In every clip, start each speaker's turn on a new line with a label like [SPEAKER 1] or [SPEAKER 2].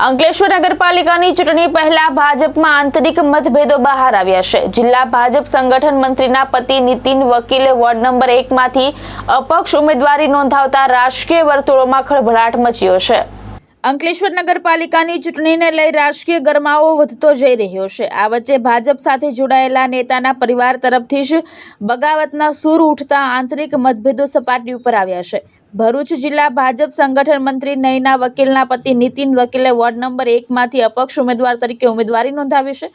[SPEAKER 1] અંકલેશ્વર નગરપાલિકાની ચૂંટણી પહેલા ભાજપમાં આંતરિક મતભેદો બહાર આવ્યા છે। જિલ્લા ભાજપ સંગઠન મંત્રીના પતિ નીતિન વકીલે વોર્ડ નંબર 1 માંથી અપક્ષ ઉમેદવારી નોંધાવતા રાજકીય વર્તુળોમાં ખળભળાટ મચ્યો છે। અંકલેશ્વર નગરપાલિકાની ચૂંટણીને લઈ રાજકીય ગરમાવો વધતો જઈ રહ્યો છે। આ વચ્ચે ભાજપ સાથે જોડાયેલા નેતાના પરિવાર તરફથી જ બગાવતના સૂર ઉઠતા આંતરિક મતભેદો સપાટી ઉપર આવ્યા છે। ભરૂચ જિલ્લા ભાજપ સંગઠન મંત્રી નયના વકીલના પતિ નીતિન વકીલે વોર્ડ નંબર 1 માંથી અપક્ષ ઉમેદવાર તરીકે ઉમેદવારી નોંધાવી છે।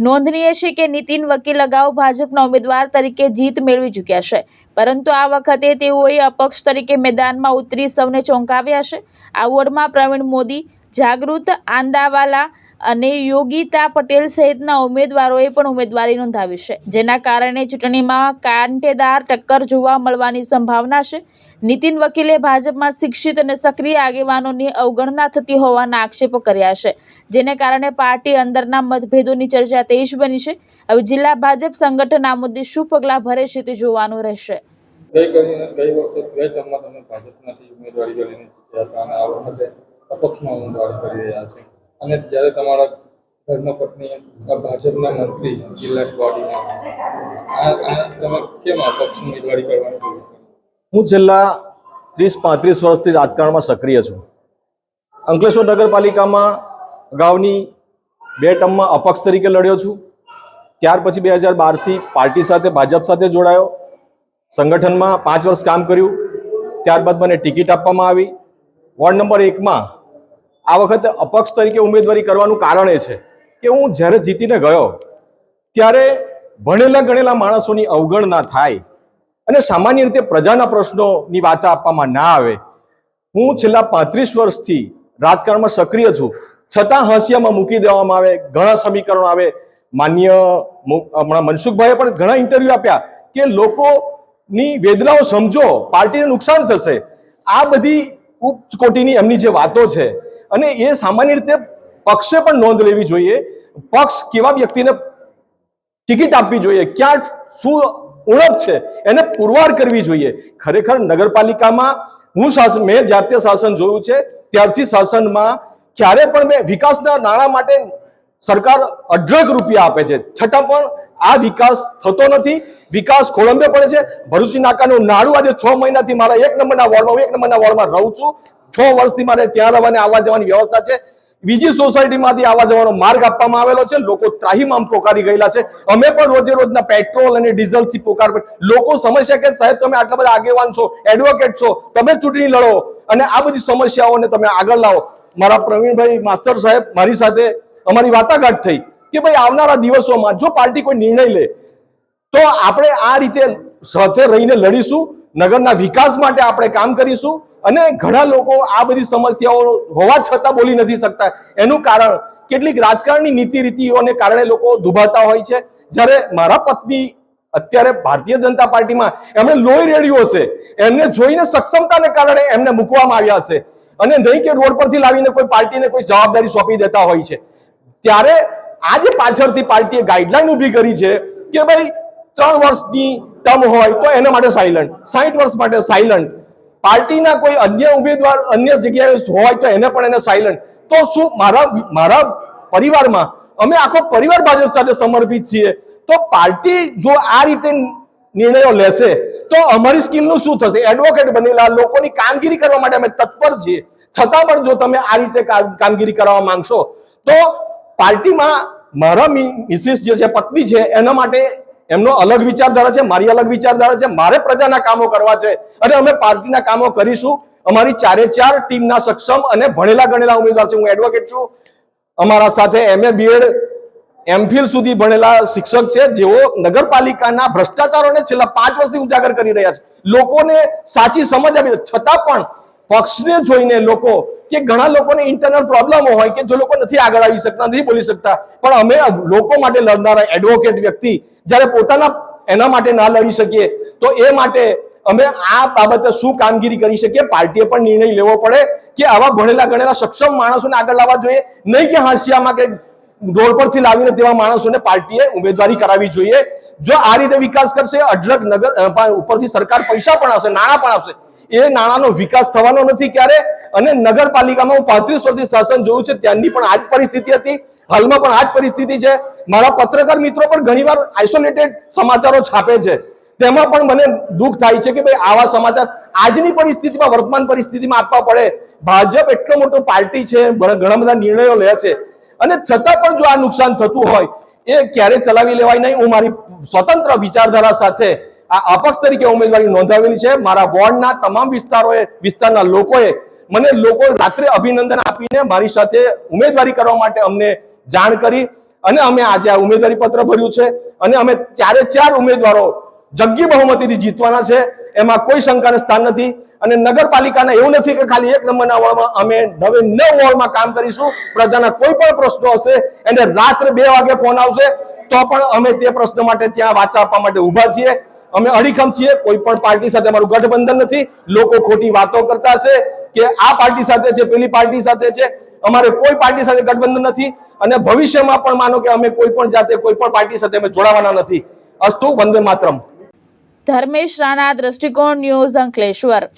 [SPEAKER 1] નોંધનીય છે કે નીતિન વકીલ અગાઉ ભાજપના ઉમેદવાર તરીકે જીત મેળવી ચૂક્યા છે, પરંતુ આ વખતે તેઓએ અપક્ષ તરીકે મેદાનમાં ઉતરી સૌને ચોંકાવ્યા છે। આ વોર્ડમાં પ્રવીણ મોદી, જાગૃત આંદાવાલા અને યોગિતા પટેલ સહિતના ઉમેદવારોએ પણ ઉમેદવારી નોંધાવી છે, જેના કારણે ચૂંટણીમાં કાંટેદાર ટક્કર જોવા મળવાની સંભાવના છે। નીતિન વકીલે ભાજપમાં શિક્ષિત અને સક્રિય આગેવાનોની અવગણના થતી હોવાના આક્ષેપો કર્યા છે, જેને કારણે પાર્ટી અંદરના મતભેદોની ચર્ચા તેજ બની છે। હવે જિલ્લા ભાજપ સંગઠન આ મુદ્દે શું પગલાં ભરે છે તે જોવાનું રહેશે।
[SPEAKER 2] ગઈ વખતે ટર્મમાં તમે ભાજપમાંથી ઉમેદવારી કરીને ચૂક્યા હતા અને આ વખતે અપક્ષમાં ઉમેદવારી કરી રહ્યા છે, અને જ્યારે તમારા ધર્મપત્ની ભાજપના મંત્રી જિલ્લા બોડીમાં તમે કેમ અપક્ષ ઉમેદવારી કરવાની ભૂલ?
[SPEAKER 3] હું છેલ્લા 30-35 વર્ષથી રાજકારણમાં સક્રિય છું। અંકલેશ્વર નગરપાલિકામાં અગાઉની 2 ટર્મમાં અપક્ષ તરીકે લડ્યો છું। ત્યાર પછી 2012થી પાર્ટી સાથે ભાજપ સાથે જોડાયો, સંગઠનમાં 5 વર્ષ કામ કર્યું। ત્યારબાદ મને ટિકિટ આપવામાં આવી। વોર્ડ નંબર 1માં આ વખતે અપક્ષ તરીકે ઉમેદવારી કરવાનું કારણ એ છે કે હું જ્યારે જીતીને ગયો ત્યારે ભણેલા ગણેલા માણસોની અવગણના થાય અને સામાન્ય રીતે પ્રજાના પ્રશ્નોની વાચા આપવામાં ના આવે। હું છેલ્લા 35 વર્ષથી રાજકારણમાં સક્રિય છું, છતાં હાંસિયામાં મૂકી દેવામાં આવે, ઘણા સમીકરણો આવે। માન્ય હમણાં મનસુખભાઈએ પણ ઘણા ઇન્ટરવ્યુ આપ્યા કે લોકોની વેદનાઓ સમજો, પાર્ટીને નુકસાન થશે। આ બધી ઉચ્ચ કોટીની એમની જે વાતો છે, અને એ સામાન્ય રીતે પક્ષે પણ નોંધ લેવી જોઈએ। પક્ષ કેવા વ્યક્તિને ટિકિટ આપવી જોઈએ, ક્યાં શું ઓળખ છે, એને પુરવાર કરવી જોઈએ। ખરેખર નગરપાલિકામાં મેં જ્યારથી શાસન જોયું છે ત્યારથી શાસનમાં ક્યારે પણ મેં વિકાસના નાણાં માટે સરકાર અઢળક રૂપિયા આપે છે, છતાં પણ આ વિકાસ થતો નથી। વિકાસ ખોળંબે પડે છે। ભરૂચી નાકાનું નાડું આજે 6 મહિનાથી મારા 1 નંબરના વોર્ડમાં રહું છું। 6 વર્ષથી મારે ત્યાં રહેવાની આવવા જવાની વ્યવસ્થા છે। બીજી સોસાયટીમાંથી આવવા જવાનો માર્ગ આપવામાં આવેલો છે। લોકો ત્રાહીમામ પોકારી ગયેલા છે। અમે પણ રોજે રોજના પેટ્રોલ અને ડીઝલથી પોકાર, લોકો સમજશે કે સાહેબ તમે આટલા બધા આગેવાન છો, એડવોકેટ છો, તમે ચૂંટણી લડો અને આ બધી સમસ્યાઓને તમે આગળ લાવો। મારા પ્રવીણભાઈ માસ્તર સાહેબ મારી સાથે અમારી વાટાઘાટ થઈ કે ભાઈ આવનારા દિવસોમાં જો પાર્ટી કોઈ નિર્ણય લે તો આપણે આ રીતે સાથે રહીને લડીશું, નગરના વિકાસ માટે આપણે કામ કરીશું। અને ઘણા લોકો આ બધી સમસ્યાઓ હોવા છતાં બોલી નથી શકતા। એનું કારણ કેટલીક રાજકારણની નીતિ રીતિઓને કારણે લોકો દુભાતા હોય છે। જ્યારે મારા પત્ની અત્યારે ભારતીય જનતા પાર્ટીમાં એમણે લોહી રેડ્યું હશે, એમને જોઈને સક્ષમતાને કારણે એમને મૂકવામાં આવ્યા હશે, અને નહીં કે રોડ પરથી લાવીને કોઈ પાર્ટીને કોઈ જવાબદારી સોંપી દેતા હોય છે। ત્યારે આજે પાછળથી પાર્ટીએ ગાઈડલાઈન ઊભી કરી છે કે ભાઈ 3 વર્ષની ટર્મ હોય તો એના માટે સાયલન્ટ, 60 વર્ષ માટે સાયલન્ટ, પાર્ટીના કોઈ અન્ય ઉમેદવાર અન્ય જગ્યાએ હોય તો એને પણ એને સાયલન્ટ। તો શું મારા પરિવારમાં અમે આખો પરિવાર ભાજપ સાથે સમર્પિત છીએ, તો પાર્ટી જો આ રીતે નિર્ણયો લેશે તો અમારી સ્કિલનું શું થશે? એડવોકેટ બનેલા લોકોની કામગીરી કરવા માટે અમે તત્પર છીએ, છતાં પણ જો તમે આ રીતે કામગીરી કરવા માંગશો તો પાર્ટીમાં મારા મિસિસ જે છે, પત્ની છે, એના માટે એમનો અલગ વિચારધારા છે, મારી અલગ વિચારધારા છે। મારે પ્રજાના કામો કરવા છે અને અમે પાર્ટીના કામો કરીશું। અમારી 4 ટીમના સક્ષમ અને ભણેલા ગણેલા ઉમેદવાર છે। હું એડવોકેટ છું, અમારા સાથે MA BEd MPhil સુધી ભણેલા શિક્ષક છે, જેઓ નગરપાલિકાના ભ્રષ્ટાચારોને છેલ્લા 5 વર્ષથી ઉજાગર કરી રહ્યા છે, લોકોને સાચી સમજ આપી। છતાં પણ પક્ષને જોઈને લોકો કે ઘણા લોકોને ઇન્ટરનલ પ્રોબ્લેમો હોય કે જે લોકો નથી આગળ આવી શકતા, નથી બોલી શકતા, પણ અમે લોકો માટે લડનારા એડવોકેટ વ્યક્તિ જ્યારે પોતાના એના માટે ના લડી શકીએ તો એ માટે અમે આ બાબતે શું કામગીરી કરી શકીએ, પાર્ટીએ પણ નિર્ણય લેવો પડે કે આવા ભણેલા ગણેલા સક્ષમ માણસોને આગળ લાવવા જોઈએ, નહીં કે હાંસિયામાં કે રોડ પરથી લાવીને તેવા માણસોને પાર્ટીએ ઉમેદવારી કરાવવી જોઈએ। જો આ રીતે વિકાસ કરશે, અઢળક નગર ઉપરથી સરકાર પૈસા પણ આપશે, નાણાં પણ આપશે, એ નાણાંનો વિકાસ થવાનો નથી ક્યારે। અને નગરપાલિકામાં હું 35 વર્ષથી શાસન જોયું છે, ત્યાંની પણ આ જ પરિસ્થિતિ હતી, હાલમાં પણ આ જ પરિસ્થિતિ છે. મારા પત્રકાર મિત્રો પણ ઘણીવાર આઇસોલેટેડ સમાચારો છાપે છે, તેમાં પણ મને દુઃખ થાય છે કે ભાઈ આવા સમાચાર આજની પરિસ્થિતિમાં, વર્તમાન પરિસ્થિતિમાં આપવા પડે. ભાજપ એટલો મોટો પાર્ટી છે, ઘણા બધા નિર્ણયો લે છે, અને છતાં પણ જો આ નુકસાન થતું હોય એ ક્યારે ચલાવી લેવાય નહીં. હું મારી સ્વતંત્ર વિચારધારા સાથે આ અપક્ષ તરીકે ઉમેદવારી નોંધાવેલી છે. મારા વોર્ડના તમામ વિસ્તારના લોકોએ મને રાત્રે અભિનંદન આપીને મારી સાથે ઉમેદવારી કરવા માટે અમને જાણ કરી, અને અમે આજે આ ઉમેદવારી પત્ર ભર્યું છે, અને અમે 4 ઉમેદવારો જંગી બહુમતીથી જીતવાના છે, એમાં કોઈ શંકાને સ્થાન નથી. અને નગરપાલિકાના એવું નથી કે ખાલી 1 નંબરના વોર્ડમાં, અમે 9 વોર્ડમાં કામ કરીશું. પ્રજાના કોઈ પણ પ્રશ્નો હશે એને રાત્રે 2 વાગે ફોન આવશે તો પણ અમે તે પ્રશ્ન માટે ત્યાં વાચા આપવા માટે ઊભા છીએ. અમે અડીખમ છીએ, કોઈ પણ પાર્ટી સાથે અમારું ગઠબંધન નથી. લોકો ખોટી વાતો કરતા હશે કે આ પાર્ટી સાથે છે, પેલી પાર્ટી સાથે છે, અમારે કોઈ પાર્ટી સાથે ગઠબંધન નથી, અને ભવિષ્યમાં પણ માનો કે અમે કોઈ પણ જાતે કોઈ પણ પાર્ટી સાથે અમે જોડાવાના નથી. અસ્તુ, વંદે માતરમ.
[SPEAKER 1] ધર્મેશ રાણા, દ્રષ્ટિકોણ ન્યૂઝ, અંકલેશ્વર.